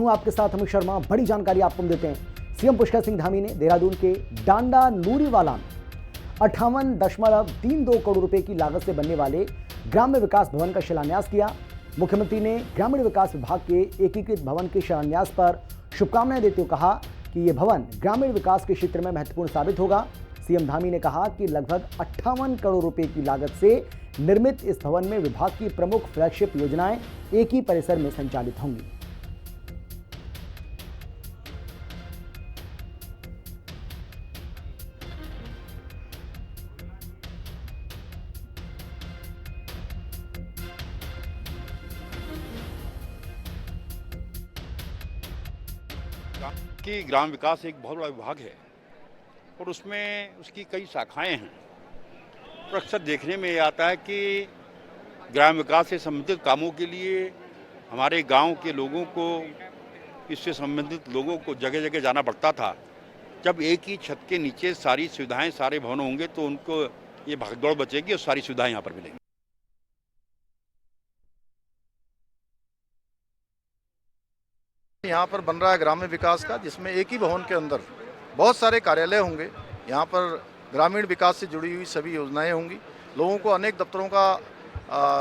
हूं आपके साथ अमित शर्मा। बड़ी जानकारी आपको देते हैं। सीएम पुष्कर सिंह धामी ने देहरादून के डांडा नूरीवाला में 58.32 करोड़ रुपए की लागत से बनने वाले ग्राम्य विकास भवन का शिलान्यास किया। मुख्यमंत्री ने ग्रामीण विकास विभाग के एकीकृत भवन के शिलान्यास पर शुभकामनाएं देते हुए कहा कि यह भवन ग्रामीण विकास के क्षेत्र में महत्वपूर्ण साबित होगा। सीएम धामी ने कहा कि लगभग 58 करोड़ रुपए की लागत से निर्मित इस भवन में विभाग की प्रमुख फ्लैगशिप योजनाएं एक ही परिसर में संचालित होंगी। कि ग्राम विकास एक बहुत बड़ा विभाग है और उसमें उसकी कई शाखाएं हैं। और अक्सर देखने में ये आता है कि ग्राम विकास से संबंधित कामों के लिए हमारे गांव के लोगों को, इससे संबंधित लोगों को जगह जगह जाना पड़ता था। जब एक ही छत के नीचे सारी सुविधाएं, सारे भवन होंगे तो उनको ये भागदौड़ बचेगी और सारी सुविधाएं यहाँ पर मिलेंगी। यहाँ पर बन रहा है ग्राम्य विकास का, जिसमें एक ही भवन के अंदर बहुत सारे कार्यालय होंगे। यहाँ पर ग्रामीण विकास से जुड़ी हुई सभी योजनाएं होंगी। लोगों को अनेक दफ्तरों का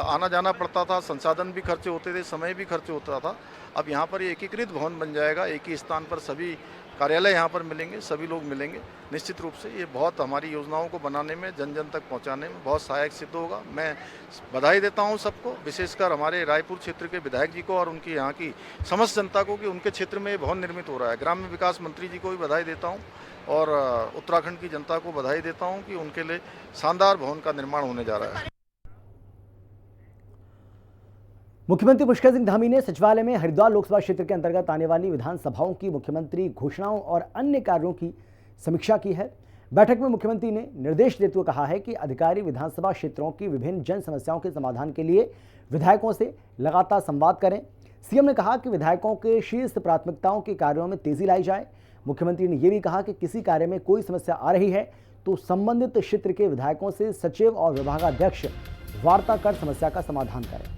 आना जाना पड़ता था, संसाधन भी खर्चे होते थे, समय भी खर्च होता था। अब यहाँ पर एकीकृत भवन बन जाएगा। एक ही स्थान पर सभी कार्यालय यहाँ पर मिलेंगे, सभी लोग मिलेंगे। निश्चित रूप से ये बहुत हमारी योजनाओं को बनाने में, जन जन तक पहुँचाने में बहुत सहायक सिद्ध होगा। मैं बधाई देता हूँ सबको, विशेषकर हमारे रायपुर क्षेत्र के विधायक जी को और उनकी यहाँ की समस्त जनता को कि उनके क्षेत्र में भवन निर्मित हो रहा है। ग्राम्य विकास मंत्री जी को भी बधाई देता हूँ और उत्तराखंड की जनता को बधाई देता हूँ कि उनके लिए शानदार भवन का निर्माण होने जा रहा है। मुख्यमंत्री पुष्कर सिंह धामी ने सचिवालय में हरिद्वार लोकसभा क्षेत्र के अंतर्गत आने वाली विधानसभाओं की मुख्यमंत्री घोषणाओं और अन्य कार्यों की समीक्षा की है। बैठक में मुख्यमंत्री ने निर्देश देते हुए कहा है कि अधिकारी विधानसभा क्षेत्रों की विभिन्न जन समस्याओं के समाधान के लिए विधायकों से लगातार संवाद करें। सीएम ने कहा कि विधायकों के शीर्ष प्राथमिकताओं के कार्यों में तेजी लाई जाए। मुख्यमंत्री ने यह भी कहा कि किसी कार्य में कोई समस्या आ रही है तो संबंधित क्षेत्र के विधायकों से सचिव और विभागाध्यक्ष वार्ता कर समस्या का समाधान करें।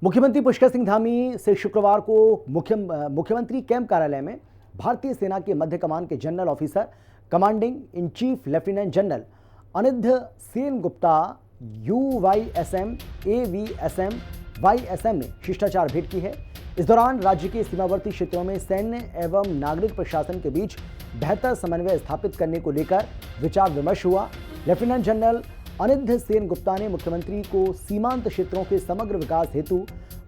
मुख्यमंत्री पुष्कर सिंह धामी से शुक्रवार को मुख्यमंत्री कैंप कार्यालय में भारतीय सेना के मध्य कमान के general officer commanding in chief lieutenant general Anirudh Sen Gupta UYSM AVSM YSM ने शिष्टाचार भेंट की है। इस दौरान राज्य के सीमावर्ती क्षेत्रों में सैन्य एवं नागरिक प्रशासन के बीच बेहतर समन्वय स्थापित करने को लेकर विचार विमर्श हुआ। लेफ्टिनेंट जनरल अनिरुद्ध सेन गुप्ता ने मुख्यमंत्री को सीमांत क्षेत्रों के समग्र विकास हेतु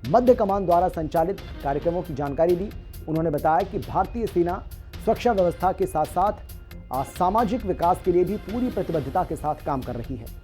मध्य कमान द्वारा संचालित कार्यक्रमों की जानकारी दी। उन्होंने बताया कि भारतीय सेना सुरक्षा व्यवस्था के साथ साथ सामाजिक विकास के लिए भी पूरी प्रतिबद्धता के साथ काम कर रही है।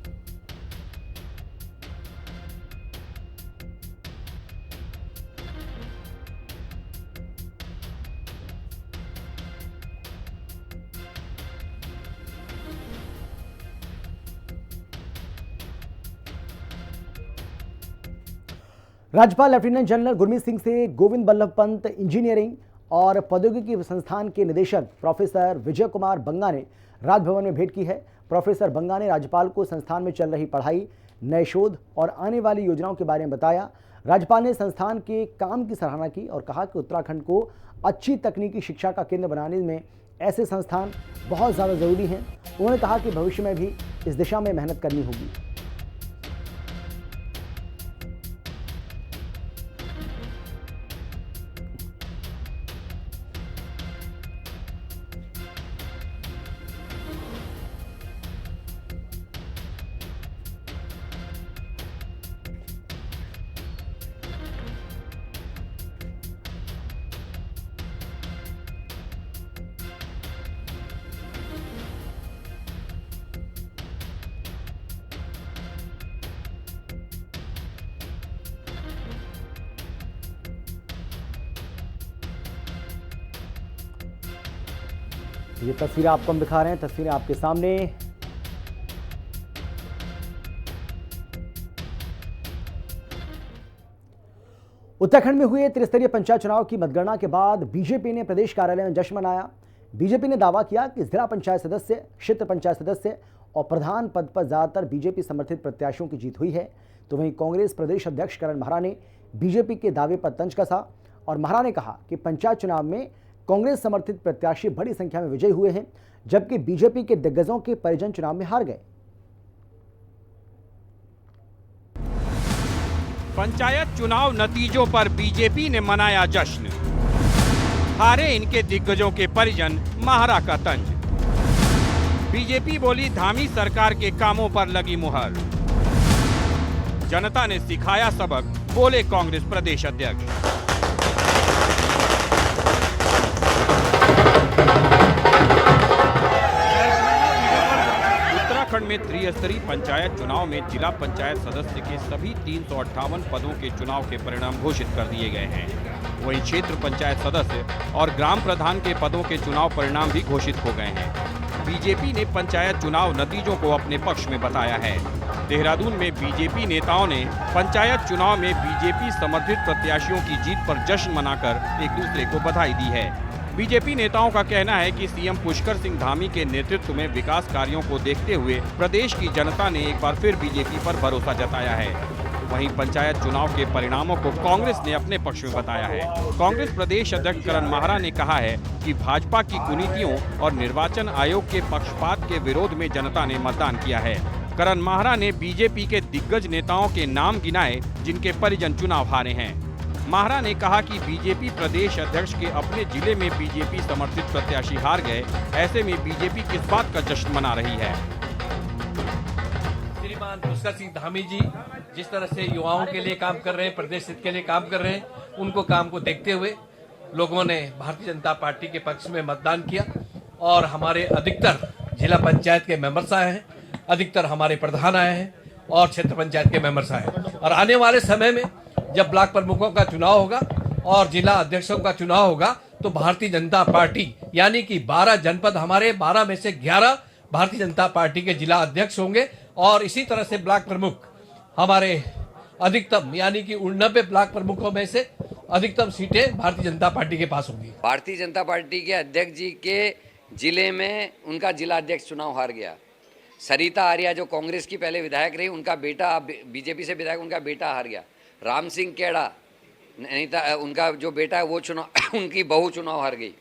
राज्यपाल लेफ्टिनेंट जनरल गुरमीत सिंह से गोविंद बल्लभ पंत इंजीनियरिंग और प्रौद्योगिकी संस्थान के निदेशक प्रोफेसर विजय कुमार बंगा ने राजभवन में भेंट की है। प्रोफेसर बंगा ने राज्यपाल को संस्थान में चल रही पढ़ाई, नए शोध और आने वाली योजनाओं के बारे में बताया। राज्यपाल ने संस्थान के काम की सराहना की और कहा कि उत्तराखंड को अच्छी तकनीकी शिक्षा का केंद्र बनाने में ऐसे संस्थान बहुत ज़्यादा ज़रूरी हैं। उन्होंने कहा कि भविष्य में भी इस दिशा में मेहनत करनी होगी। ये तस्वीरें आपको हम दिखा रहे हैं, तस्वीरें आपके सामने। उत्तराखंड में हुए त्रिस्तरीय पंचायत चुनाव की मतगणना के बाद बीजेपी ने प्रदेश कार्यालय में जश्न मनाया। बीजेपी ने दावा किया कि जिला पंचायत सदस्य, क्षेत्र पंचायत सदस्य और प्रधान पद पर ज्यादातर बीजेपी समर्थित प्रत्याशियों की जीत हुई है। तो वहीं कांग्रेस प्रदेश अध्यक्ष करण महरा ने बीजेपी के दावे पर तंज कसा और महरा ने कहा कि पंचायत चुनाव में कांग्रेस समर्थित प्रत्याशी बड़ी संख्या में विजयी हुए हैं, जबकि बीजेपी के दिग्गजों के परिजन चुनाव में हार गए। पंचायत चुनाव नतीजों पर बीजेपी ने मनाया जश्न, हारे इनके दिग्गजों के परिजन, महरा का तंज। बीजेपी बोली धामी सरकार के कामों पर लगी मुहर, जनता ने सिखाया सबक, बोले कांग्रेस प्रदेश अध्यक्ष। उत्तराखंड में त्रिस्तरीय पंचायत चुनाव में जिला पंचायत सदस्य के सभी 358 पदों के चुनाव के परिणाम घोषित कर दिए गए हैं। वहीं क्षेत्र पंचायत सदस्य और ग्राम प्रधान के पदों के चुनाव परिणाम भी घोषित हो गए हैं। बीजेपी ने पंचायत चुनाव नतीजों को अपने पक्ष में बताया है। देहरादून में बीजेपी नेताओं ने पंचायत चुनाव में बीजेपी समर्थित प्रत्याशियों की जीत पर जश्न मनाकर एक दूसरे को बधाई दी है। बीजेपी नेताओं का कहना है कि सीएम पुष्कर सिंह धामी के नेतृत्व में विकास कार्यों को देखते हुए प्रदेश की जनता ने एक बार फिर बीजेपी पर भरोसा जताया है। वहीं पंचायत चुनाव के परिणामों को कांग्रेस ने अपने पक्ष में बताया है। कांग्रेस प्रदेश अध्यक्ष करण महरा ने कहा है कि भाजपा की कुनीतियों और निर्वाचन आयोग के पक्षपात के विरोध में जनता ने मतदान किया है। करण महरा ने बीजेपी के दिग्गज नेताओं के नाम गिनाए जिनके परिजन चुनाव हारे हैं। महरा ने कहा कि बीजेपी प्रदेश अध्यक्ष के अपने जिले में बीजेपी समर्थित प्रत्याशी हार गए, ऐसे में बीजेपी किस बात का जश्न मना रही है। श्रीमान पुष्कर सिंह धामी जी जिस तरह से युवाओं के लिए काम कर रहे हैं, प्रदेश हित के लिए काम कर रहे हैं, उनको काम को देखते हुए लोगों ने भारतीय जनता पार्टी के पक्ष में मतदान किया और हमारे अधिकतर जिला पंचायत के मेंबर्स आए हैं, अधिकतर हमारे प्रधान आए हैं और क्षेत्र पंचायत के मेंबर्स आए हैं। और आने वाले समय में जब ब्लॉक प्रमुखों का चुनाव होगा और जिला अध्यक्षों का चुनाव होगा तो भारतीय जनता पार्टी यानी कि 12 जनपद हमारे 12 में से 11 भारतीय जनता पार्टी के जिला अध्यक्ष होंगे और इसी तरह से ब्लॉक प्रमुख हमारे अधिकतम यानी कि 89 ब्लॉक प्रमुखों में से अधिकतम सीटें भारतीय जनता पार्टी के पास होंगी। भारतीय जनता पार्टी के अध्यक्ष जी के जिले में उनका जिला अध्यक्ष चुनाव हार गया। सरिता आर्या जो कांग्रेस की पहले विधायक रही, उनका बेटा बीजेपी से विधायक, उनका बेटा हार गया। राम सिंह केड़ा नैनीताल उनका जो बेटा है वो चुनाव उनकी बहू चुनाव हार गई।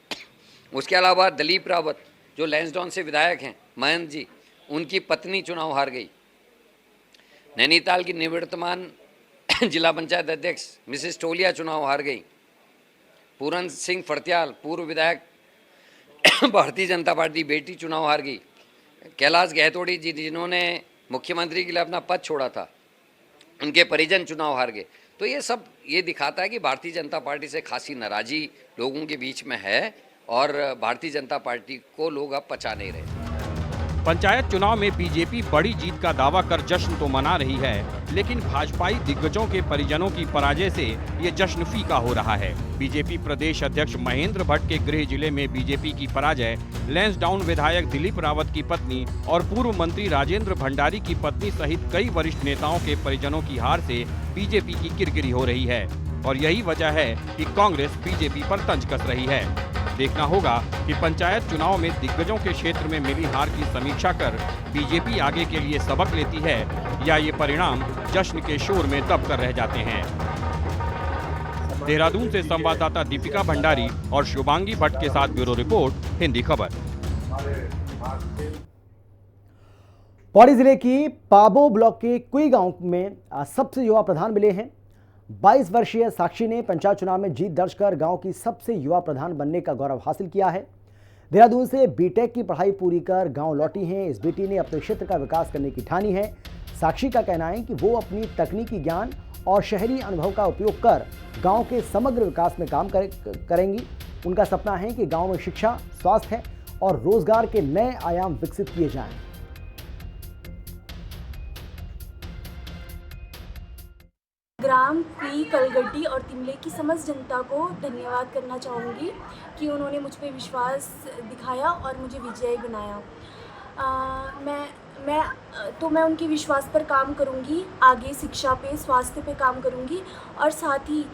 उसके अलावा दिलीप रावत जो लैंसडाउन से विधायक हैं, महंत जी, उनकी पत्नी चुनाव हार गई। नैनीताल की निवर्तमान जिला पंचायत अध्यक्ष मिसेस टोलिया चुनाव हार गई। पूरन सिंह फड़त्याल पूर्व विधायक भारतीय जनता पार्टी बेटी चुनाव हार गई। कैलाश गहतोड़ी जी जिन्होंने मुख्यमंत्री के लिए अपना पद छोड़ा था, उनके परिजन चुनाव हार गए। तो ये सब ये दिखाता है कि भारतीय जनता पार्टी से खासी नाराजी लोगों के बीच में है और भारतीय जनता पार्टी को लोग अब पचा नहीं रहे। पंचायत चुनाव में बीजेपी बड़ी जीत का दावा कर जश्न तो मना रही है, लेकिन भाजपाई दिग्गजों के परिजनों की पराजय से ये जश्न फीका हो रहा है। बीजेपी प्रदेश अध्यक्ष महेंद्र भट्ट के गृह जिले में बीजेपी की पराजय, लैंसडाउन विधायक दिलीप रावत की पत्नी और पूर्व मंत्री राजेंद्र भंडारी की पत्नी सहित कई वरिष्ठ नेताओं के परिजनों की हार से बीजेपी की किरकिरी हो रही है और यही वजह है कि कांग्रेस बीजेपी पर तंज कस रही है। देखना होगा कि पंचायत चुनाव में दिग्गजों के क्षेत्र में मिली हार की समीक्षा कर बीजेपी आगे के लिए सबक लेती है या ये परिणाम जश्न के शोर में दब कर रह जाते हैं। देहरादून से संवाददाता दीपिका भंडारी और शुभांगी भट्ट के साथ ब्यूरो रिपोर्ट, हिंदी खबर। पौड़ी जिले की पाबो ब्लॉक के कुई गांव में सबसे युवा प्रधान मिले हैं। 22 वर्षीय साक्षी ने पंचायत चुनाव में जीत दर्ज कर गांव की सबसे युवा प्रधान बनने का गौरव हासिल किया है। देहरादून से बीटेक की पढ़ाई पूरी कर गांव लौटी हैं इस बेटी ने अपने क्षेत्र का विकास करने की ठानी है। साक्षी का कहना है कि वो अपनी तकनीकी ज्ञान और शहरी अनुभव का उपयोग कर गांव के समग्र विकास में काम करेंगी। उनका सपना है कि गांव में शिक्षा, स्वास्थ्य और रोजगार के नए आयाम विकसित किए जाएं। ग्राम कुई, कलगड्डी और तिमले की समस्त जनता को धन्यवाद करना चाहूँगी कि उन्होंने मुझ पर विश्वास दिखाया और मुझे विजयी बनाया। मैं उनके विश्वास पर काम करूँगी, आगे शिक्षा पे, स्वास्थ्य पे काम करूँगी और साथ ही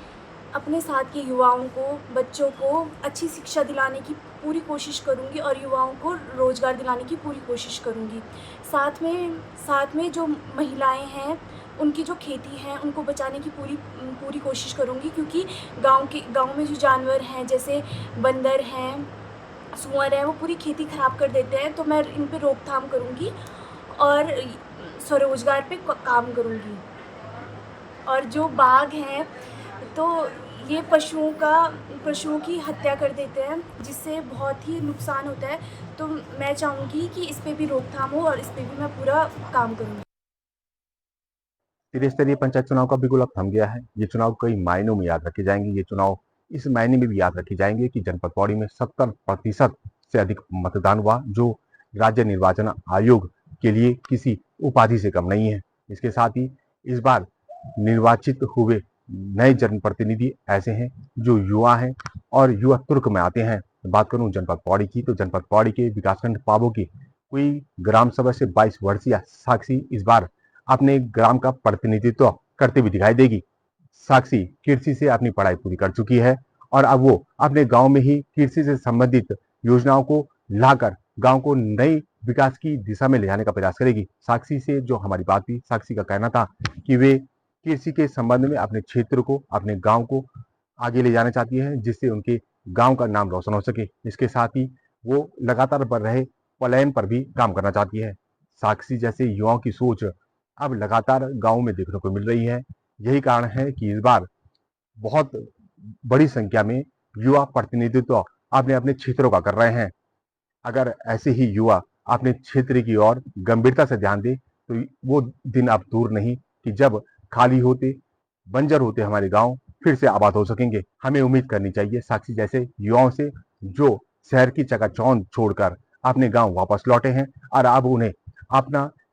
अपने साथ के युवाओं को, बच्चों को अच्छी शिक्षा दिलाने की पूरी कोशिश करूँगी और युवाओं को रोज़गार दिलाने की पूरी कोशिश करूँगी। साथ में जो महिलाएं हैं, उनकी जो खेती है उनको बचाने की पूरी कोशिश करूँगी, क्योंकि गांव में जो जानवर हैं जैसे बंदर हैं, सूअर है, वो पूरी खेती ख़राब कर देते हैं। तो मैं इन पे रोकथाम करूँगी और स्वरोजगार पे काम करूँगी। और जो बाघ हैं तो ये पशुओं की हत्या कर देते हैं, जिससे बहुत ही नुकसान होता है। तो मैं चाहूँगी कि इस पे भी रोकथाम हो और इस पे भी मैं पूरा काम करूँगी। त्रिस्तरीय पंचायत चुनाव का बिगुल अब थम गया है। ये चुनाव कई मायनों में याद रखे जाएंगे। ये चुनाव इस मायने में भी याद रखे जाएंगे कि जनपद पौड़ी में 70% से अधिक मतदान हुआ, जो राज्य निर्वाचन आयोग के लिए किसी उपाधि से कम नहीं है। इसके साथ ही इस बार निर्वाचित हुए नए जनप्रतिनिधि ऐसे हैं जो युवा हैं और युवा तुर्क में आते हैं। बात करूं जनपद पौड़ी की, तो जनपद पौड़ी के विकासखंड पाबो की कोई ग्राम सभा से 22 वर्षीय साक्षी इस बार अपने ग्राम का प्रतिनिधित्व करते हुए दिखाई देगी। साक्षी कृषि से अपनी पढ़ाई पूरी कर चुकी है और अब वो अपने गांव में ही कृषि से संबंधित योजनाओं को लाकर गांव को नई विकास की दिशा में ले जाने का प्रयास करेगी। साक्षी से जो हमारी बात हुई, साक्षी का कहना था कि वे कृषि के संबंध में अपने क्षेत्र को, अपने गांव को आगे ले जाना चाहती है, जिससे उनके गांव का नाम रोशन हो सके। इसके साथ ही वो लगातार बढ़ रहे पलायन पर भी काम करना चाहती है। साक्षी जैसे युवाओं की सोच अब लगातार गांव में देखने को मिल रही है। यही कारण है कि इस बार बहुत बड़ी संख्या में युवा प्रतिनिधित्व अपने अपने क्षेत्रों का कर रहे हैं। अगर ऐसे ही युवा अपने क्षेत्र की ओर गंभीरता से ध्यान दे तो वो दिन अब दूर नहीं कि जब खाली होते, बंजर होते हमारे गांव फिर से आबाद हो सकेंगे। हमें उम्मीद करनी चाहिए साक्षी जैसे युवाओं से, जो शहर की चकाचौंध छोड़कर अपने गांव वापस लौटे हैं और अब उन्हें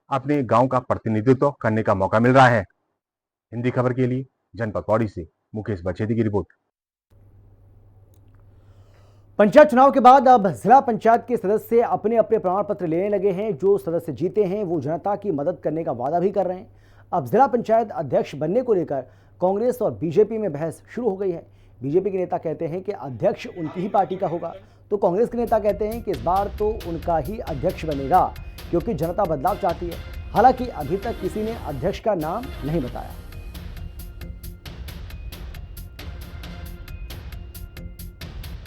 अपने गांव का प्रतिनिधित्व करने का मौका मिल रहा है। हिंदी खबर के लिए जनपद पौड़ी से मुकेश बचेती की रिपोर्ट। पंचायत चुनाव के बाद अब जिला पंचायत के सदस्य अपने अपने प्रमाण पत्र लेने लगे हैं। जो सदस्य जीते हैं वो जनता की मदद करने का वादा भी कर रहे हैं। अब जिला पंचायत अध्यक्ष बनने को लेकर कांग्रेस और बीजेपी में बहस शुरू हो गई है। बीजेपी के नेता कहते हैं कि अध्यक्ष उनकी ही पार्टी का होगा, तो कांग्रेस के नेता कहते हैं कि इस बार तो उनका ही अध्यक्ष बनेगा, क्योंकि जनता बदलाव चाहती है। हालांकि अभी तक किसी ने अध्यक्ष का नाम नहीं बताया।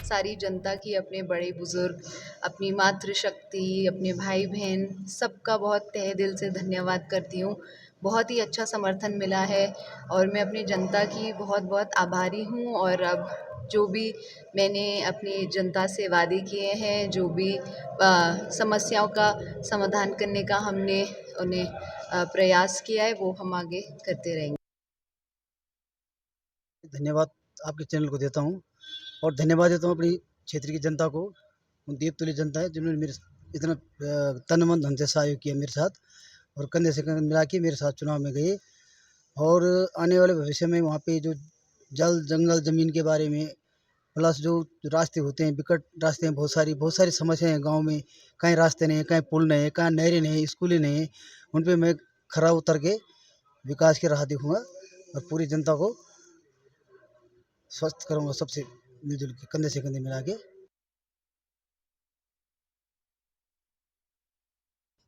सारी जनता की, अपने बड़े बुजुर्ग, अपनी मातृशक्ति, अपने भाई बहन, सबका बहुत तहे दिल से धन्यवाद करती हूँ। बहुत ही अच्छा समर्थन मिला है और मैं अपनी जनता की बहुत बहुत आभारी हूँ। और अब जो भी मैंने अपनी जनता से वादे किए हैं, जो भी समस्याओं का समाधान करने का हमने उन्हें प्रयास किया है, वो हम आगे करते रहेंगे। धन्यवाद आपके चैनल को देता हूँ और धन्यवाद देता हूँ अपनी क्षेत्र की जनता को। उन देवतुल्य जनता है जिन्होंने मेरे इतना तन मन धन से सहयोग किया मेरे साथ और कंधे से कंधे मिला के मेरे साथ चुनाव में गए। और आने वाले भविष्य में वहाँ पे जो जल जंगल ज़मीन के बारे में, प्लस जो रास्ते होते हैं, विकट रास्ते हैं, बहुत सारी समस्याएं हैं गांव में। कहीं रास्ते नहीं है, कहीं पुल नहीं है, कहीं नहरें नहीं है, स्कूलें नहीं है। उन पे मैं खरा उतर के विकास की राह दिखूँगा और पूरी जनता को स्वस्थ करूँगा, सबसे मिलजुल के कंधे से कंधे मिला के।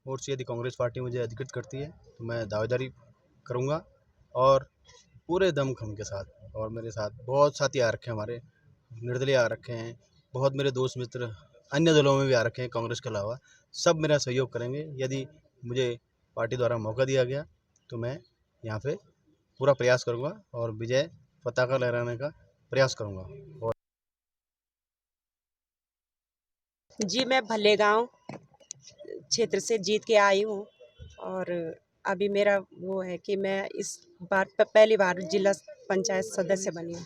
और से यदि कांग्रेस पार्टी मुझे अधिकृत करती है तो मैं दावेदारी करूँगा और पूरे दमखम के साथ। और मेरे साथ बहुत साथी आ रखे हैं, हमारे निर्दलीय आ रखे हैं, बहुत मेरे दोस्त मित्र अन्य दलों में भी आ रखे हैं कांग्रेस के अलावा। सब मेरा सहयोग करेंगे। यदि मुझे पार्टी द्वारा मौका दिया गया तो मैं यहाँ पे पूरा प्रयास करूँगा और विजय पताका लहराने का प्रयास करूँगा। और जी, मैं भल्लेगांव क्षेत्र से जीत के आई हूँ और अभी मेरा वो है कि मैं इस बार पहली बार जिला पंचायत सदस्य बनी हूँ।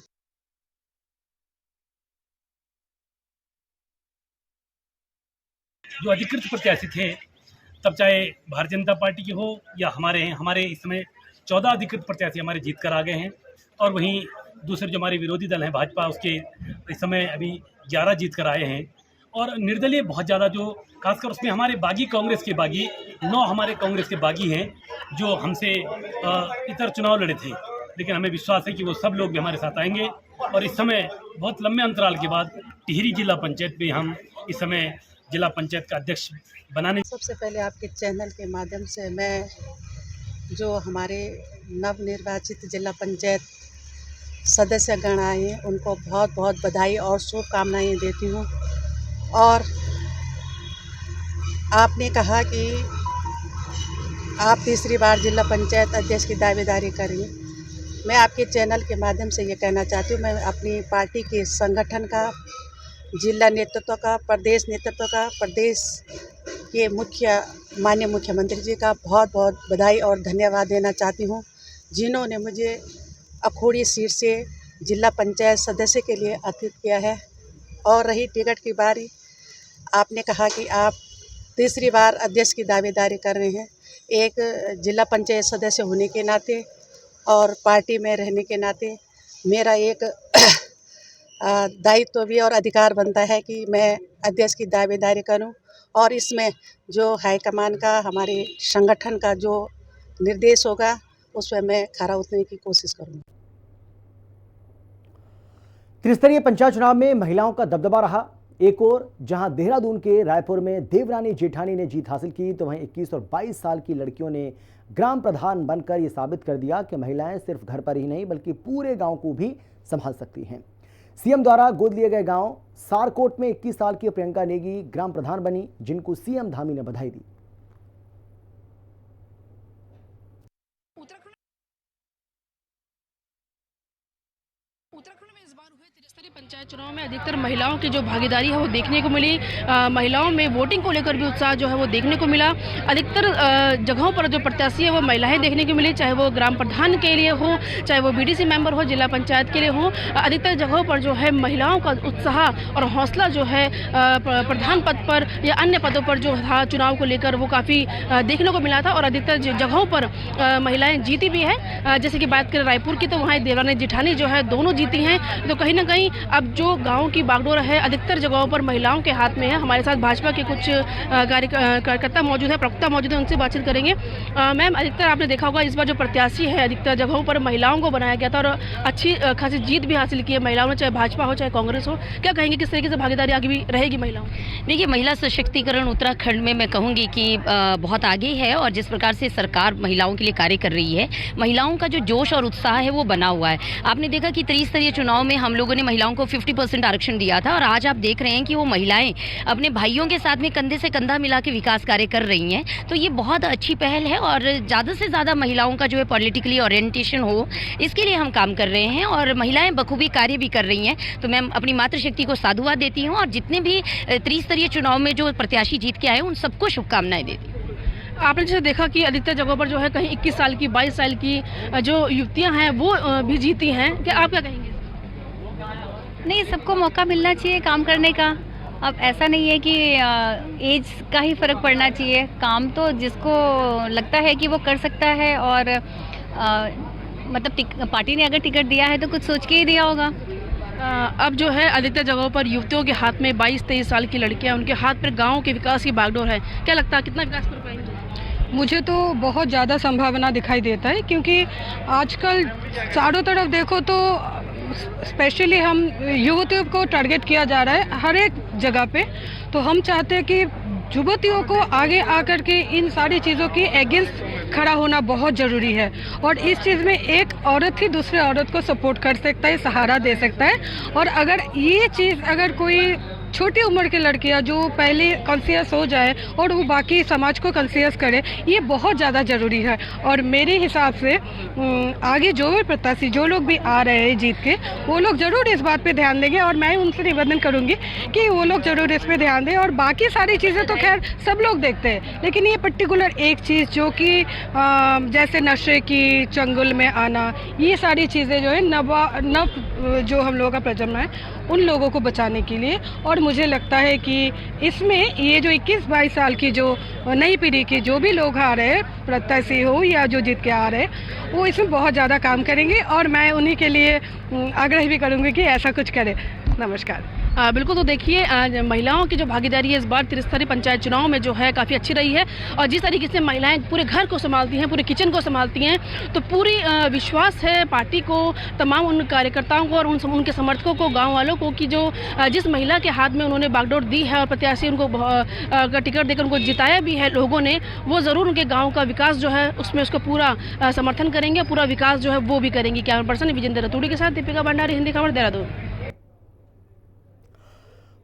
जो अधिकृत प्रत्याशी थे, तब चाहे भारतीय जनता पार्टी की हो या हमारे इस समय 14 अधिकृत प्रत्याशी हमारे जीत कर आ गए हैं। और वहीं दूसरे जो हमारे विरोधी दल हैं भाजपा, उसके इस समय अभी 11 जीत कर आए हैं। और निर्दलीय बहुत ज़्यादा, जो खासकर उसमें हमारे बागी कांग्रेस के बागी 9 हमारे कांग्रेस के बागी हैं जो हमसे इतर चुनाव लड़े थे। लेकिन हमें विश्वास है कि वो सब लोग भी हमारे साथ आएंगे और इस समय बहुत लंबे अंतराल के बाद टिहरी जिला पंचायत में हम इस समय जिला पंचायत का अध्यक्ष बनाने। सबसे पहले आपके चैनल के माध्यम से मैं जो हमारे नवनिर्वाचित जिला पंचायत सदस्यगण आए हैं उनको बहुत बहुत बधाई और शुभकामनाएं देती हूँ। और आपने कहा कि आप तीसरी बार जिला पंचायत अध्यक्ष की दावेदारी करेंगे। मैं आपके चैनल के माध्यम से ये कहना चाहती हूँ, मैं अपनी पार्टी के संगठन का, जिला नेतृत्व का, प्रदेश नेतृत्व का, प्रदेश के माननीय मुख्यमंत्री जी का बहुत बहुत बधाई और धन्यवाद देना चाहती हूँ, जिन्होंने मुझे अखोड़ी सीट से जिला पंचायत सदस्य के लिए आतिथ्य किया है। और रही टिकट की बारी, आपने कहा कि आप तीसरी बार अध्यक्ष की दावेदारी कर रहे हैं। एक जिला पंचायत सदस्य होने के नाते और पार्टी में रहने के नाते मेरा एक दायित्व भी और अधिकार बनता है कि मैं अध्यक्ष की दावेदारी करूं। और इसमें जो हाईकमान का, हमारे संगठन का जो निर्देश होगा उस पर मैं खरा उतरने की कोशिश करूंगी। त्रिस्तरीय पंचायत चुनाव में महिलाओं का दबदबा रहा। एक और जहां देहरादून के रायपुर में देवरानी जेठानी ने जीत हासिल की, तो वहीं 21 और 22 साल की लड़कियों ने ग्राम प्रधान बनकर ये साबित कर दिया कि महिलाएं सिर्फ घर पर ही नहीं बल्कि पूरे गांव को भी संभाल सकती हैं। सीएम द्वारा गोद लिए गए गांव सारकोट में 21 साल की प्रियंका नेगी ग्राम प्रधान बनी, जिनको सीएम धामी ने बधाई दी। उत्तराखंड में इस बार हुए त्रिस्तरीय पंचायत चुनाव में अधिकतर महिलाओं की जो भागीदारी है वो देखने को मिली। महिलाओं में वोटिंग को लेकर भी उत्साह जो है वो देखने को मिला। अधिकतर जगहों पर जो प्रत्याशी है वो महिलाएं देखने को मिली, चाहे वो ग्राम प्रधान के लिए हो, चाहे वो बीडीसी मेंबर हो, जिला पंचायत के लिए हो। अधिकतर जगहों पर जो है महिलाओं का उत्साह और हौसला जो है प्रधान पद पर या अन्य पदों पर जो था चुनाव को लेकर वो काफ़ी देखने को मिला था। और अधिकतर जगहों पर महिलाएं जीती भी है। जैसे कि बात करें रायपुर की, तो वहाँ देवरानी जेठानी जो है दोनों जीती हैं। तो कहीं ना कहीं अब जो गांव की बागडोर है अधिकतर जगहों पर महिलाओं के हाथ में है। हमारे साथ भाजपा के कुछ कार्यकर्ता मौजूद है, प्रवक्ता मौजूद है, उनसे बातचीत करेंगे। मैम, अधिकतर आपने देखा होगा इस बार जो प्रत्याशी है अधिकतर जगहों पर महिलाओं को बनाया गया था और अच्छी खासी जीत भी हासिल की है महिलाओं ने, चाहे भाजपा हो चाहे कांग्रेस हो। क्या कहेंगे, किस तरीके से भागीदारी आगे भी रहेगी महिलाओं? देखिए, महिला सशक्तिकरण उत्तराखंड में मैं कहूँगी कि बहुत आगे है और जिस प्रकार से सरकार महिलाओं के लिए कार्य कर रही है, महिलाओं का जो जोश और उत्साह है वो बना हुआ है। आपने देखा कि त्रिस्तरीय चुनाव में हम लोगों ने महिलाओं को 50% आरक्षण दिया था और आज आप देख रहे हैं कि वो महिलाएं अपने भाइयों के साथ में कंधे से कंधा मिला के विकास कार्य कर रही हैं। तो ये बहुत अच्छी पहल है और ज़्यादा से ज़्यादा महिलाओं का जो है पॉलिटिकली ओरिएंटेशन हो, इसके लिए हम काम कर रहे हैं और महिलाएं बखूबी कार्य भी कर रही हैं। तो मैं अपनी मातृशक्ति को साधुवाद देती हूँ और जितने भी त्रिस्तरीय चुनाव में जो प्रत्याशी जीत के आए उन सबको शुभकामनाएं देती हूँ। आपने जैसे देखा कि अधिकतर जगहों पर जो है कहीं 21 साल की, 22 साल की जो युवतियां हैं वो भी जीती हैं। क्या आप क्या कहेंगे? नहीं, सबको मौका मिलना चाहिए काम करने का। अब ऐसा नहीं है कि एज का ही फ़र्क पड़ना चाहिए। काम तो जिसको लगता है कि वो कर सकता है और मतलब पार्टी ने अगर टिकट दिया है तो कुछ सोच के ही दिया होगा। अब जो है अधिकतर जगहों पर युवतियों के हाथ में 22-23 साल की लड़कियां, उनके हाथ पर गाँव के विकास की बागडोर है। क्या लगता है कितना विकास कर पाएंगे? मुझे तो बहुत ज़्यादा संभावना दिखाई देता है, क्योंकि आजकल चारों तरफ देखो तो स्पेशली हम युवतियों को टारगेट किया जा रहा है हर एक जगह पे। तो हम चाहते हैं कि युवतियों को आगे आकर के इन सारी चीज़ों की अगेंस्ट खड़ा होना बहुत ज़रूरी है और इस चीज़ में एक औरत ही दूसरे औरत को सपोर्ट कर सकता है, सहारा दे सकता है। और अगर ये चीज़ अगर कोई छोटी उम्र के लड़कियां जो पहले कॉन्शियस हो जाए और वो बाकी समाज को कॉन्शियस करे, ये बहुत ज़्यादा ज़रूरी है। और मेरे हिसाब से आगे जो भी प्रत्याशी जो लोग भी आ रहे हैं जीत के, वो लोग ज़रूर इस बात पे ध्यान देंगे और मैं उनसे निवेदन करूंगी कि वो लोग ज़रूर इस पे ध्यान दें। और बाकी सारी चीज़ें तो खैर सब लोग देखते हैं, लेकिन ये पर्टिकुलर एक चीज़ जो कि जैसे नशे की चंगुल में आना, ये सारी चीज़ें जो है नव जो हम लोगों का प्रजन्म है उन लोगों को बचाने के लिए। और मुझे लगता है कि इसमें ये जो 21-22 साल की जो नई पीढ़ी के जो भी लोग आ रहे हैं, प्रत्याशी हो या जो जीत के आ रहे हैं, वो इसमें बहुत ज़्यादा काम करेंगे और मैं उन्हीं के लिए आग्रह भी करूँगी कि ऐसा कुछ करें। नमस्कार। बिल्कुल, तो देखिए महिलाओं की जो भागीदारी है इस बार त्रिस्तरीय पंचायत चुनाव में जो है काफ़ी अच्छी रही है और जिस तरीके से महिलाएं पूरे घर को संभालती हैं, पूरे किचन को संभालती हैं, तो पूरी विश्वास है पार्टी को, तमाम उन कार्यकर्ताओं को और उनके समर्थकों को, गांव वालों को कि जो जिस महिला के हाथ में उन्होंने बागडोर दी है और प्रत्याशी उनको टिकट देकर उनको जिताया भी है लोगों ने, वो ज़रूर उनके गाँव का विकास जो है उसमें उसको पूरा समर्थन करेंगे, पूरा विकास जो है वो भी करेंगी। कैमरा पर्सन विजेंद्र रतूड़ी के साथ दीपिका भंडारी, हिंदी खबर, देहरादून।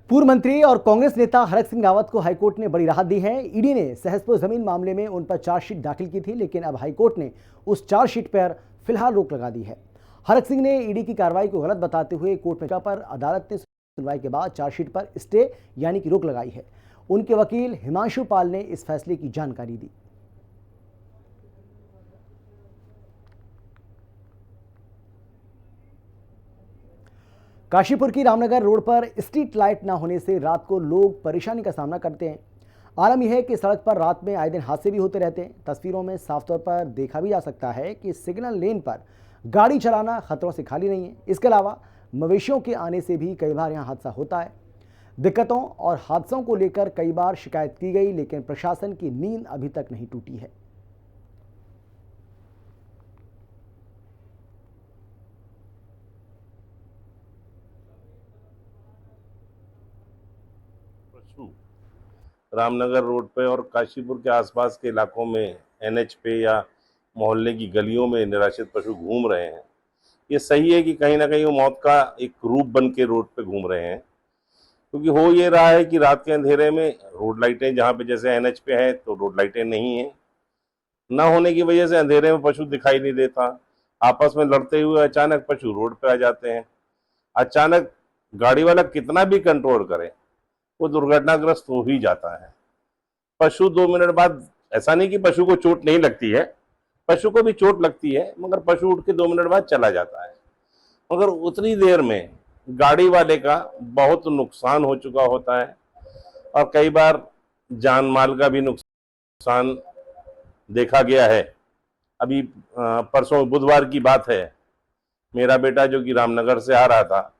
पूर्व मंत्री और कांग्रेस नेता हरक सिंह रावत को हाईकोर्ट ने बड़ी राहत दी है। ईडी ने सहसपुर जमीन मामले में उन पर चार्जशीट दाखिल की थी, लेकिन अब हाईकोर्ट ने उस चार्जशीट पर फिलहाल रोक लगा दी है। हरक सिंह ने ईडी की कार्रवाई को गलत बताते हुए कोर्ट में पर अदालत ने सुनवाई के बाद चार्जशीट पर स्टे यानी कि रोक लगाई है। उनके वकील हिमांशु पाल ने इस फैसले की जानकारी दी। काशीपुर की रामनगर रोड पर स्ट्रीट लाइट न होने से रात को लोग परेशानी का सामना करते हैं। आलम यह है कि सड़क पर रात में आए दिन हादसे भी होते रहते हैं। तस्वीरों में साफ तौर पर देखा भी जा सकता है कि सिग्नल लेन पर गाड़ी चलाना खतरों से खाली नहीं है। इसके अलावा मवेशियों के आने से भी कई बार यहाँ हादसा होता है। दिक्कतों और हादसों को लेकर कई बार शिकायत की गई, लेकिन प्रशासन की नींद अभी तक नहीं टूटी है। रामनगर रोड पे और काशीपुर के आसपास के इलाकों में एनएच पे या मोहल्ले की गलियों में निराश्रित पशु घूम रहे हैं। ये सही है कि कहीं ना कहीं वो मौत का एक रूप बन के रोड पे घूम रहे हैं, क्योंकि हो ये रहा है कि रात के अंधेरे में रोड लाइटें जहाँ पे जैसे एनएच पे है तो रोड लाइटें नहीं है, ना होने की वजह से अंधेरे में पशु दिखाई नहीं देता। आपस में लड़ते हुए अचानक पशु रोड पे आ जाते हैं। अचानक गाड़ी वाला कितना भी कंट्रोल करे वो दुर्घटनाग्रस्त हो ही जाता है। पशु 2 मिनट बाद, ऐसा नहीं कि पशु को चोट नहीं लगती है, पशु को भी चोट लगती है, मगर पशु उठ के 2 मिनट बाद चला जाता है। मगर उतनी देर में गाड़ी वाले का बहुत नुकसान हो चुका होता है और कई बार जान माल का भी नुकसान देखा गया है। अभी परसों बुधवार की बात है, मेरा बेटा जो कि रामनगर से आ रहा था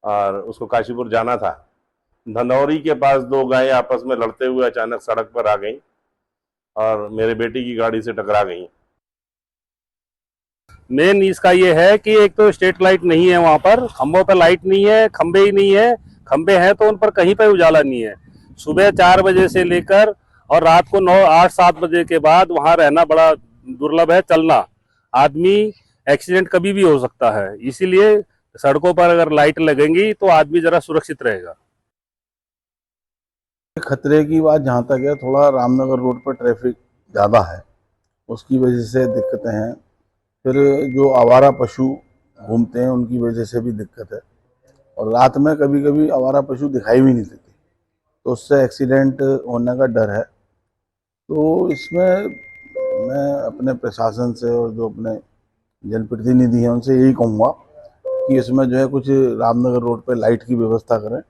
और उसको काशीपुर जाना था, धनौरी के पास 2 गायें आपस में लड़ते हुए अचानक सड़क पर आ गईं और मेरे बेटे की गाड़ी से टकरा गईं। मेन इसका ये है कि एक तो स्ट्रीट लाइट नहीं है, वहाँ पर खंभों पर लाइट नहीं है, खंभे ही नहीं है, खंभे हैं तो उन पर कहीं पर उजाला नहीं है। सुबह 4 बजे से लेकर और रात को 9, 8, 7 बजे के बाद वहाँ रहना बड़ा दुर्लभ है। चलना, आदमी एक्सीडेंट कभी भी हो सकता है, इसीलिए सड़कों पर अगर लाइट लगेंगी तो आदमी जरा सुरक्षित रहेगा। खतरे की बात जहाँ तक है, थोड़ा रामनगर रोड पर ट्रैफिक ज़्यादा है, उसकी वजह से दिक्कतें हैं। फिर जो आवारा पशु घूमते हैं उनकी वजह से भी दिक्कत है, और रात में कभी कभी आवारा पशु दिखाई भी नहीं देते, तो उससे एक्सीडेंट होने का डर है। तो इसमें मैं अपने प्रशासन से और जो अपने जनप्रतिनिधि हैं उनसे यही कहूँगा कि इसमें जो है कुछ रामनगर रोड पर लाइट की व्यवस्था करें,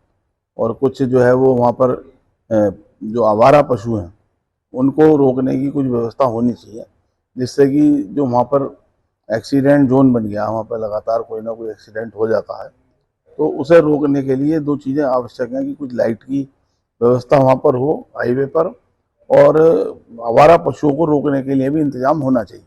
और कुछ जो है वो वहाँ पर जो आवारा पशु हैं उनको रोकने की कुछ व्यवस्था होनी चाहिए, जिससे कि जो वहाँ पर एक्सीडेंट जोन बन गया, वहाँ पर लगातार कोई ना कोई एक्सीडेंट हो जाता है, तो उसे रोकने के लिए 2 चीज़ें आवश्यक हैं कि कुछ लाइट की व्यवस्था वहाँ पर हो हाईवे पर, और आवारा पशुओं को रोकने के लिए भी इंतजाम होना चाहिए।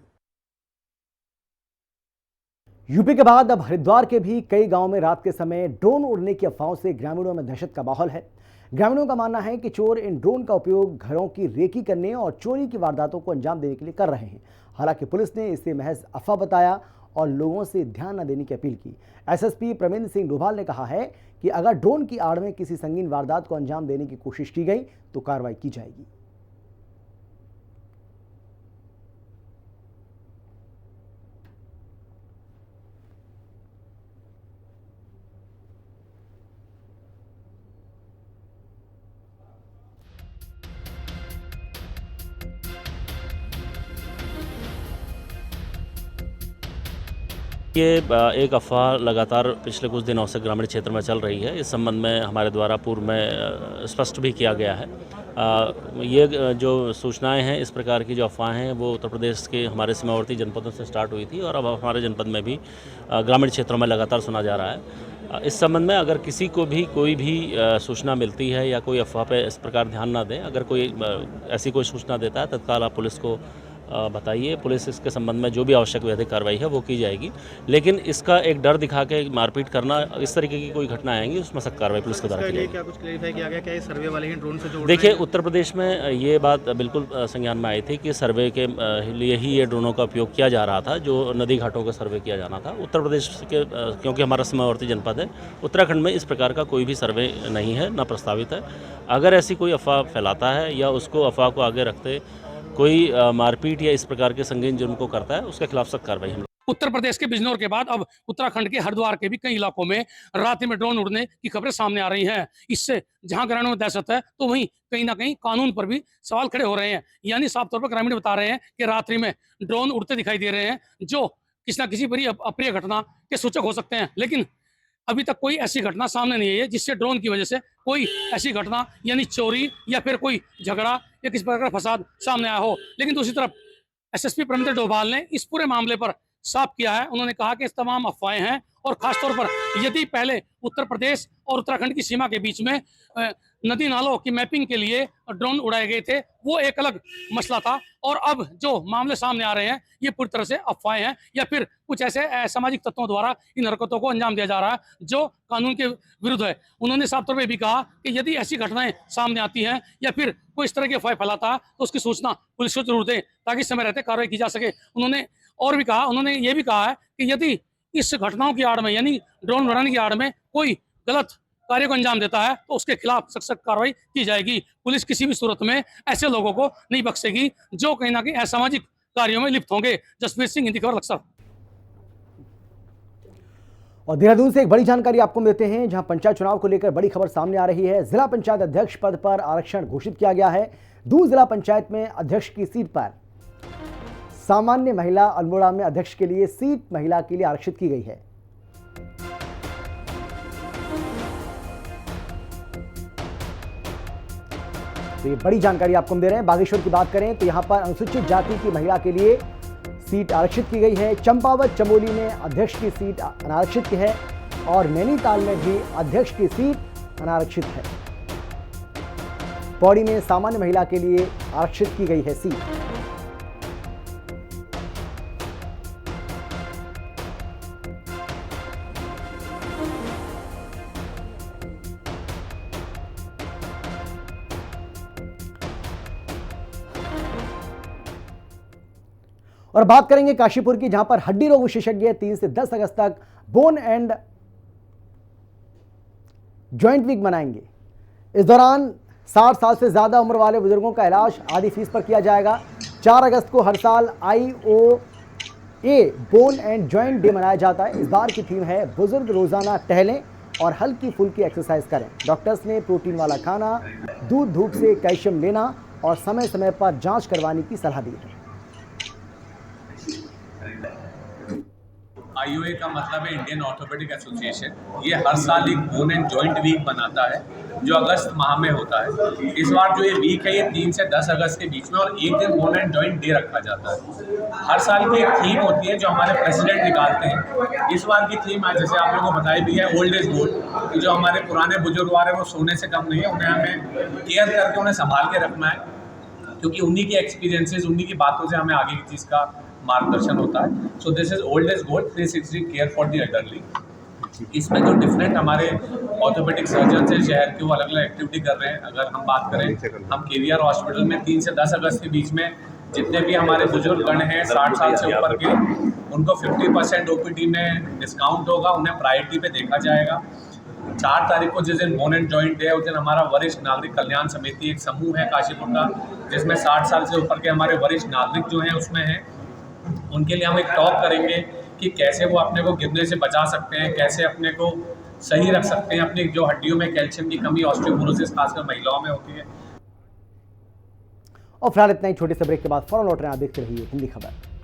यूपी के बाद अब हरिद्वार के भी कई गांवों में रात के समय ड्रोन उड़ने की अफवाहों से ग्रामीणों में दहशत का माहौल है। ग्रामीणों का मानना है कि चोर इन ड्रोन का उपयोग घरों की रेकी करने और चोरी की वारदातों को अंजाम देने के लिए कर रहे हैं। हालांकि पुलिस ने इसे महज अफवाह बताया और लोगों से ध्यान न देने की अपील की। एसएसपी प्रवीण सिंह डोभाल ने कहा है कि अगर ड्रोन की आड़ में किसी संगीन वारदात को अंजाम देने की कोशिश की गई तो कार्रवाई की जाएगी। ये एक अफवाह लगातार पिछले कुछ दिनों से ग्रामीण क्षेत्र में चल रही है। इस संबंध में हमारे द्वारा पूर्व में स्पष्ट भी किया गया है। ये जो सूचनाएं हैं, इस प्रकार की जो अफवाहें हैं, वो उत्तर प्रदेश के हमारे सीमावर्ती जनपदों से स्टार्ट हुई थी और अब हमारे जनपद में भी ग्रामीण क्षेत्रों में लगातार सुना जा रहा है। इस संबंध में अगर किसी को भी कोई भी सूचना मिलती है या कोई अफवाह पे इस प्रकार ध्यान ना दें, अगर कोई ऐसी कोई सूचना देता है, तत्काल आप पुलिस को बताइए। पुलिस इसके संबंध में जो भी आवश्यक विधिक कार्रवाई है वो की जाएगी। लेकिन इसका एक डर दिखा के मारपीट करना, इस तरीके की कोई घटना आएंगी उसमें सख्त कार्रवाई पुलिस के द्वारा की जाएगी। क्या कुछ क्लैरिफाई किया गया, क्या ये सर्वे वाले ही ड्रोन से जोड़ देखिए, उत्तर प्रदेश में ये बात बिल्कुल संज्ञान में आई थी कि सर्वे के लिए ही ये ड्रोनों का उपयोग किया जा रहा था, जो नदी घाटों का सर्वे किया जाना था। उत्तर प्रदेश के क्योंकि हमारा सीमावर्ती जनपद है, उत्तराखंड में इस प्रकार का कोई भी सर्वे नहीं है, न प्रस्तावित है। अगर ऐसी कोई अफवाह फैलाता है या उसको अफवाह को आगे रखते कोई मारपीट या इस प्रकार के संगीन जुर्म को करता है, उसके खिलाफ सख्त कार्रवाई हम लोग। उत्तर प्रदेश के बिजनौर के बाद अब उत्तराखंड के हरिद्वार के भी कई इलाकों में रात में ड्रोन उड़ने की खबरें सामने आ रही हैं। इससे जहां ग्रामीणों में दहशत है, तो वहीं कहीं ना कहीं कानून पर भी सवाल खड़े हो रहे हैं। यानी साफ तौर पर ग्रामीण बता रहे हैं कि रात्रि में ड्रोन उड़ते दिखाई दे रहे हैं, जो किसी न किसी बड़ी अप्रिय घटना के सूचक हो सकते हैं। लेकिन अभी तक कोई ऐसी घटना सामने नहीं आई है जिससे ड्रोन की वजह से कोई ऐसी घटना यानी चोरी या फिर कोई झगड़ा या किसी प्रकार का फसाद सामने आया हो। लेकिन दूसरी तरफ एसएसपी परमिंदर डोभाल ने इस पूरे मामले पर साफ किया है। उन्होंने कहा कि इस तमाम अफवाहें हैं और खासतौर पर यदि पहले उत्तर प्रदेश और उत्तराखंड की सीमा के बीच में नदी नालों की मैपिंग के लिए ड्रोन उड़ाए गए थे, वो एक अलग मसला था। और अब जो मामले सामने आ रहे हैं, ये पूरी तरह से अफवाहें हैं या फिर कुछ ऐसे सामाजिक तत्वों द्वारा इन हरकतों को अंजाम दिया जा रहा है जो कानून के विरुद्ध है। उन्होंने साफ तौर पर भी कहा कि यदि ऐसी घटनाएं सामने आती हैं या फिर कोई इस तरह की अफवाह फैलाता है, तो उसकी सूचना पुलिस को जरूर दें ताकि समय रहते कार्रवाई की जा सके। उन्होंने और भी कहा, उन्होंने ये भी कहा है कि यदि इस घटनाओं की आड़ में यानी ड्रोन उड़ाने की आड़ में कोई गलत कार्य को अंजाम देता है, तो उसके खिलाफ सख्त कार्रवाई की जाएगी। पुलिस किसी भी सूरत में ऐसे लोगों को नहीं बख्शेगी जो कहीं ना कहीं असामाजिक कार्यों में लिप्त होंगे। जसवीर सिंह, हिंदी खबर, लक्सर। और देहरादून से एक बड़ी जानकारी आपको मिलते हैं, जहां पंचायत चुनाव को लेकर बड़ी खबर सामने आ रही है। जिला पंचायत अध्यक्ष पद पर आरक्षण घोषित किया गया है। दून जिला पंचायत में अध्यक्ष की सीट पर सामान्य महिला, अल्मोड़ा में अध्यक्ष के लिए सीट महिला के लिए आरक्षित की गई है। तो ये बड़ी जानकारी आपको हम दे रहे हैं। बागेश्वर की बात करें तो यहां पर अनुसूचित जाति की महिला के लिए सीट आरक्षित की गई है। चंपावत चमोली में अध्यक्ष की सीट अनारक्षित की है और नैनीताल में भी अध्यक्ष की सीट अनारक्षित है। पौड़ी में सामान्य महिला के लिए आरक्षित की गई है सीट। और बात करेंगे काशीपुर की, जहां पर हड्डी रोग विशेषज्ञ 3 से 10 अगस्त तक बोन एंड जॉइंट वीक मनाएंगे। इस दौरान 60 साल से ज्यादा उम्र वाले बुजुर्गों का इलाज आधी फीस पर किया जाएगा। 4 अगस्त को हर साल IOA bone and joint day मनाया जाता है। इस बार की थीम है बुजुर्ग रोजाना टहलें और हल्की फुल्की एक्सरसाइज करें। डॉक्टर्स ने प्रोटीन वाला खाना, दूध, धूप से कैल्शियम लेना और समय समय पर जांच करवाने की सलाह दी है। IOA का मतलब है इंडियन ऑर्थोपेडिक एसोसिएशन। ये हर साल एक बोन एंड जॉइंट वीक बनाता है जो अगस्त माह में होता है। इस बार जो ये वीक है ये 3 से 10 अगस्त के बीच में और एक दिन बोन एंड जॉइंट डे रखा जाता है। हर साल की एक थीम होती है जो हमारे प्रेसिडेंट निकालते हैं। इस बार की थीम आज जैसे आप लोगों को बताई भी है, ओल्ड इज गोल्ड, कि जो हमारे पुराने बुजुर्ग आ रहे हैं वो सोने से कम नहीं है, उन्हें हमें केयर करके उन्हें संभाल के रखना है, क्योंकि उन्हीं की एक्सपीरियंसेस, उन्हीं की बातों से हमें आगे की चीज़ का मार्गदर्शन होता है। So this is old is gold 360 care for the elderly. इसमें जो डिफरेंट हमारे ऑर्थोपेडिक सर्जन हैं शहर के, वो अलग अलग एक्टिविटी कर रहे हैं। अगर हम बात करें, हम KVR हॉस्पिटल में 3 से 10 अगस्त के बीच में जितने भी हमारे बुजुर्ग गण हैं 60 साल से ऊपर के, उनको 50% OPD में डिस्काउंट होगा, उन्हें प्रायोरिटी पे देखा जाएगा। 4 तारीख को जिस दिन बोन एंड जॉइंट डे है, उस दिन हमारा वरिष्ठ नागरिक कल्याण समिति एक समूह है काशीपुर का, जिसमें 60 साल से ऊपर के हमारे वरिष्ठ नागरिक जो हैं उसमें हैं। उनके लिए हम एक टॉक करेंगे कि कैसे वो अपने को गिरने से बचा सकते हैं, कैसे अपने को सही रख सकते हैं, अपनी जो हड्डियों में कैल्शियम की कमी, ऑस्टियोपोरोसिस खासकर महिलाओं में होती है। और फिलहाल इतना ही, छोटे से ब्रेक के बाद फौरन लौट रहे हैं। आप देखते रहिए हिंदी खबर।